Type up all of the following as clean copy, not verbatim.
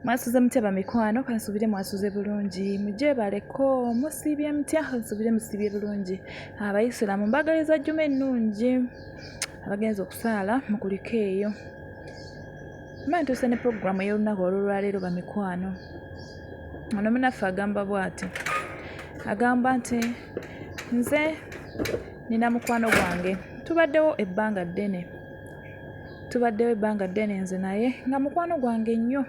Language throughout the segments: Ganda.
Mwasuze mutya bamikwano, kansubire mwasuze bulungi. Mujje baleko musiibye mutya, kansubire musiibye bulungi. Abayisiraamu mbagaliza jjuma ennungi. Abagenza okusaala mukuliko eyo. Mmanyi tuuse ne puroguramu ey'olunaku olwaleero bamikwano. Ono munaffe agamba bw'ati. Agamba nti nze nina mukwano gwange. Tubaddewo ebbanga ddene nze naye nga mukwano gwange nnyo.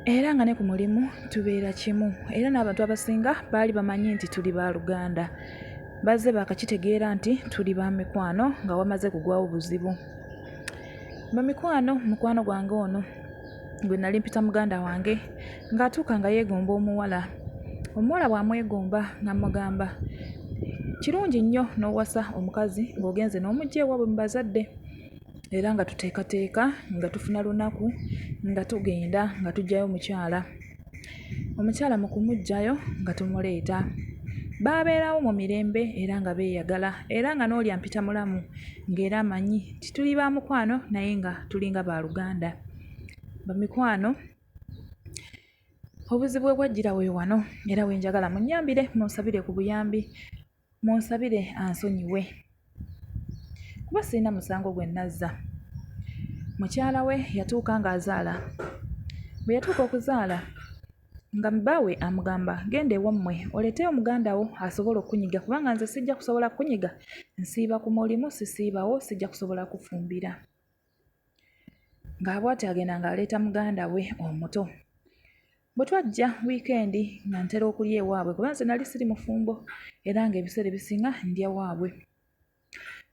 Era nga ne ku mulimu tubeera kimu. Era n'abantu abasinga baali bamanyi nti tuli ba Luganda. Bazze bakakitegeera nti tuli ba mikwano nga wamaze kugwawo buzibu. Bamikwano, mukwano gwange ono gwe nali mpita muganda wange ng'atuuka nga yeegomba omuwala. Omuwala bw'amwegomba ng'amugamba kirungi nnyo n'owasa omukazi ng'ogenze n'omugya ewaabwe mu bazadde. Era nga tuteekateeka nga tufuna lunaku nga tugenda nga tuggyayo omukyala. Omukyala mu kumuggyayo nga tumuleeta. Baabeerawo mu mirembe era nga beeyagala era nga n'oli ampita mulamu ng'era amanyi nti tuli ba mukwano naye nga tulinga ba Luganda. Bamikwano, obuzibu bwe bwajjira we wano era we njagala munnyambire munsabire ku buyambi, munsabire ansonyiwe. Kuba sirina musango gwe nazza. Mukyala we yatuuka ng'azaala. Bwe yatuuka okuzaala nga bbaawe amugamba genda ewammwe oleeteyo muganda wo asobola okunyiga kubanga nze sijja kusobola kunyiga, nsiiba ku mulimu, sisiibawo, sijja kusobola kufumbira. Ng'abw'ati agenda ng'aleeta muganda we omuto. Bwe twajja wiikendi nga ntera okulya ewaabwe kuba nze nali siri mufumbo era ng'ebiseera ebisinga ndya waabwe.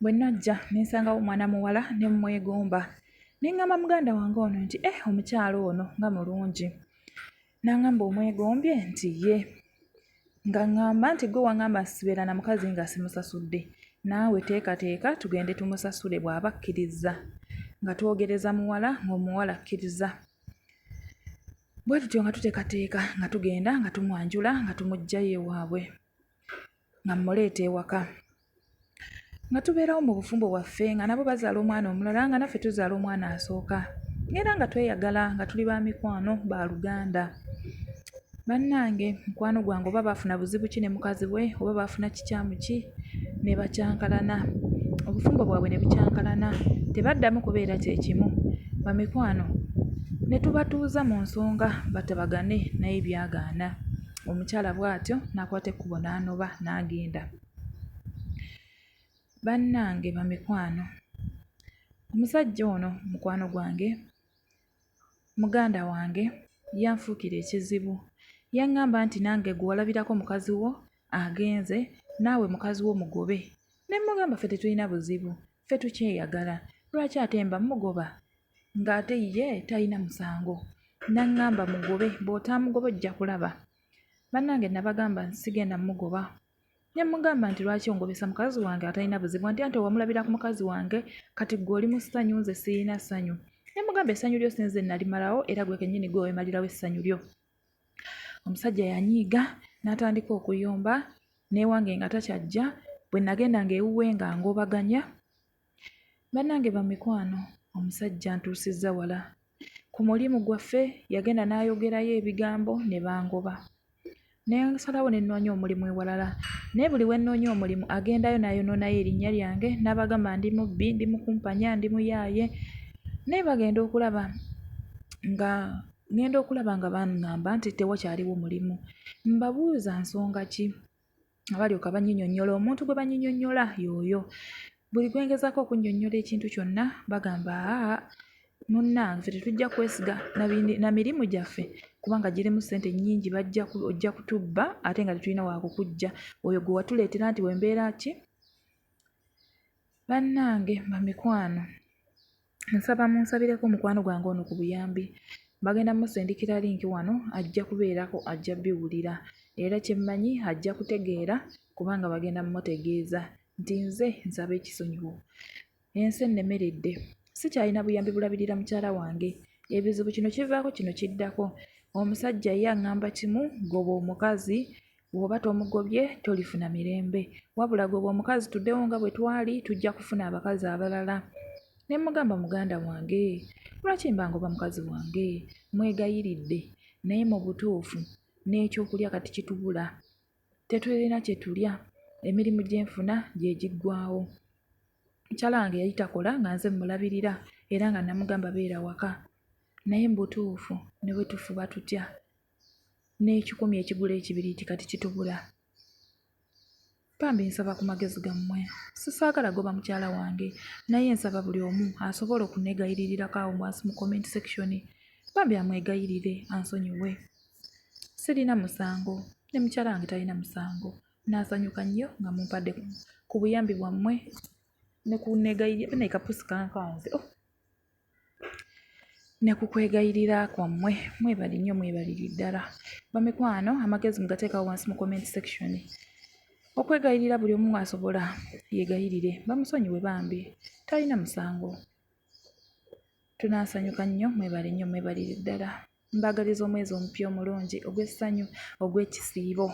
Bwe najja ne nsangawo omwana muwala ne mmwegomba. Ne ngamba muganda wange ono nti omukyala ono nga mulungi. N'angamba omwegombye nti ye. Nga ngamba nti gwe wangamba sibeera na mukazi nga simusasudde. Naawe teekateeka tugende tumusasule bw'aba akkiriza. Nga twogereza muwala ng'omuwala akkiriza. Bwe tutyo nga tuteekateeka nga tugenda nga tumwanjula nga tumuggyayo ewaabwe. Nga mmuleeta ewaka. Nga tubeerawo mu bufumbo bwaffe nga nabo bazaala omwana omulala nga naffe tuzaala omwana asooka. Era nga tweyagala nga tuli ba mikwano ba Luganda. Bannange, mukwano gwange oba baafuna buzibu ki ne mukazi we oba baafuna kikyamu ki ne bakyankalana. Obufumbo bwabwe ne bukyankalana. Tebaddamu kubeera kye kimu. Bamikwano, ne tubatuuza mu nsonga batabagane naye byagaana. Omukyala bw'atyo n'akwata ekkubo n'anoba n'agenda. Bannange bamikwano, omusajja ono mukwano gwange, muganda wange yanfuukira ekizibu. Yaŋŋamba nti nange gwe walabirako mukazi wo agenze naawe mukazi wo mugobe. Ne mmugamba ffe tetulina buzibu, ffe tukyeyagala. Lwaki ate mba mugoba ng'ate ye talina musango? N'aŋŋamba mugobe, bw'otaamugoba ojja kulaba. Bannange nabagamba sigenda mugoba. Ne mmugamba nti lwaki ongobesa mukazi wange atalina buzibu nti ate wamulabira ku mukazi wange kati ggwe oli mu ssanyu nze sirina ssanyu. Ne mmugamba essanyu lyo sinze nalimalawo era gwe kennyini gwe weemalirawo essanyu lyo. Omusajja yanyiiga n'atandika okuyomba n'ewange nga takyajja bwe nagendanga ewuwe nga ngobaganya. Bannange bamikwano, omusajja ntuusizza wala. Ku mulimu gwaffe yagenda n'ayogerayo ebigambo ne bangoba. Ne nsalawo ne nnoonya omulimu ewalala. Naye buli we nnoonya omulimu agendayo n'ayonoonayo erinnya lyange n'abagamba ndi mubbi, ndi mukumpanya, ndi muyaaye. Naye bagenda okulaba nga baŋŋamba nti tewakyaliwo mulimu. Mbabuuza nsonga ki? Abalyoka bannyinnyonnyola omuntu gwe bannyinnyonnyola y'oyo. Buli gwe ngezaako okunnyonnyola ekintu kyonna bagamba munnange ffe tetujja kwesiga na mirimu gyaffe kubanga girimu ssente nnyingi ojja kutubba ate nga tetulina wa kukuggya. Oyo gwe watuleetera nti wembeera ki? Bannange bamikwano, nsaba munsabireko mukwano gwange ono ku buyambi. Bagenda musindikira linki wano ajja kubeerako ajja biwulira. Era kyemmanyi ajja kutegeera kubanga bagenda mmutegeeza nti nze nsaba ekisonyiwo. Ensi ennemeredde. Sikyalina buyambi bulabirira mukyala wange. Ebizibu kino kivaako kino kiddako. Omusajja ye aŋŋamba kimu, goba omukazi, bw'oba tomugobye tolifuna mirembe. Wabula goba omukazi tuddewo nga bwe twali tujja kufuna abakazi abalala. ne mugamba muganda wange lwaki mbanga oba mukazi wange mwegayiridde naye mu butuufu n'ekyokulya kati kitubula tetulina kye tulya emirimu gye nfuna gye giggwaawo mukyala wange yali takola nga nze mulabirira era nga namugamba beera waka naye mu butuufu ne bwe tufuba tutya n'ekikumi ekigula ekibiri ti kati kitubula bambi nsaba ku magezi gammwe sisaagala goba mukyala wange naye nsaba buli omu asobola okunneegayirirako awo wansi mu comment section bambi amwegayirire ansonyiwe sirina musango ne mukyala wange talina musango n'asanyuka nnyo nga mumpadde ku buyambi bwammwe ne kunneegayirira ne kapusi kankanze ne ku kwegayirira kwammwe mwebali nnyo mwebaliri ddala bamikwano amagezi mugateekawo wansi mu comment section okwegayirira buli omu asobola yeegayirire bamusonyiwe bambi talina musango tunaasanyuka nnyo mwebale nnyo mwebalire ddala mbaagaliza omwezi omupya omulungi ogw'essanyu ogw'ekisiibo